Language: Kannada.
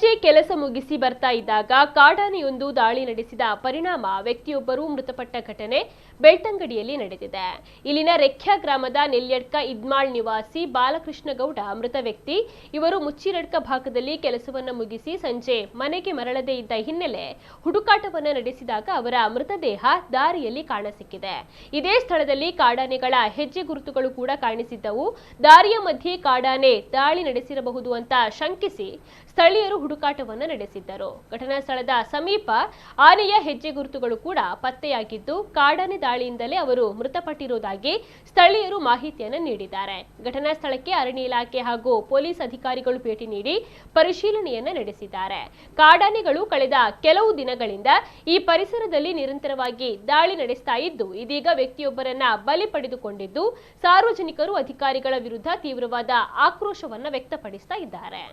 ಸಂಜೆ ಕೆಲಸ ಮುಗಿಸಿ ಬರ್ತಾ ಇದ್ದಾಗ ಕಾಡಾನೆಯೊಂದು ದಾಳಿ ನಡೆಸಿದ ಪರಿಣಾಮ ವ್ಯಕ್ತಿಯೊಬ್ಬರು ಮೃತಪಟ್ಟ ಘಟನೆ ಬೆಳ್ತಂಗಡಿಯಲ್ಲಿ ನಡೆದಿದೆ. ಇಲ್ಲಿನ ರೆಖ್ಯಾ ಗ್ರಾಮದ ನೆಲ್ಯಡ್ಕ ಇದ್ಮಾಳ್ ನಿವಾಸಿ ಬಾಲಕೃಷ್ಣ ಗೌಡ ಮೃತ ವ್ಯಕ್ತಿ. ಇವರು ಮುಚ್ಚಿರಡ್ಕ ಭಾಗದಲ್ಲಿ ಕೆಲಸವನ್ನ ಮುಗಿಸಿ ಸಂಜೆ ಮನೆಗೆ ಮರಳದೇ ಇದ್ದ ಹಿನ್ನೆಲೆ ಹುಡುಕಾಟವನ್ನ ನಡೆಸಿದಾಗ ಅವರ ಮೃತದೇಹ ದಾರಿಯಲ್ಲಿ ಕಾಣಸಿಕ್ಕಿದೆ. ಇದೇ ಸ್ಥಳದಲ್ಲಿ ಕಾಡಾನೆಗಳ ಹೆಜ್ಜೆ ಗುರುತುಗಳು ಕೂಡ ಕಾಣಿಸಿದ್ದವು. ದಾರಿಯ ಮಧ್ಯೆ ಕಾಡಾನೆ ದಾಳಿ ನಡೆಸಿರಬಹುದು ಅಂತ ಶಂಕಿಸಿ ಸ್ಥಳೀಯರು ಹುಡುಕಾಟವನ್ನು ನಡೆಸಿದ್ದರು. ಘಟನಾ ಸ್ಥಳದ ಸಮೀಪ ಆನೆಯ ಹೆಜ್ಜೆ ಗುರುತುಗಳು ಕೂಡ ಪತ್ತೆಯಾಗಿದ್ದು ಕಾಡಾನೆ ದಾಳಿಯಿಂದಲೇ ಅವರು ಮೃತಪಟ್ಟಿರುವುದಾಗಿ ಸ್ಥಳೀಯರು ಮಾಹಿತಿಯನ್ನು ನೀಡಿದ್ದಾರೆ. ಘಟನಾ ಸ್ಥಳಕ್ಕೆ ಅರಣ್ಯ ಇಲಾಖೆ ಹಾಗೂ ಪೊಲೀಸ್ ಅಧಿಕಾರಿಗಳು ಭೇಟಿ ನೀಡಿ ಪರಿಶೀಲನೆಯನ್ನ ನಡೆಸಿದ್ದಾರೆ. ಕಾಡಾನೆಗಳು ಕಳೆದ ಕೆಲವು ದಿನಗಳಿಂದ ಈ ಪರಿಸರದಲ್ಲಿ ನಿರಂತರವಾಗಿ ದಾಳಿ ನಡೆಸ್ತಾ ಇದ್ದು ಇದೀಗ ವ್ಯಕ್ತಿಯೊಬ್ಬರನ್ನ ಬಲಿ ಪಡೆದುಕೊಂಡಿದ್ದು ಸಾರ್ವಜನಿಕರು ಅಧಿಕಾರಿಗಳ ವಿರುದ್ಧ ತೀವ್ರವಾದ ಆಕ್ರೋಶವನ್ನ ವ್ಯಕ್ತಪಡಿಸ್ತಾ ಇದ್ದಾರೆ.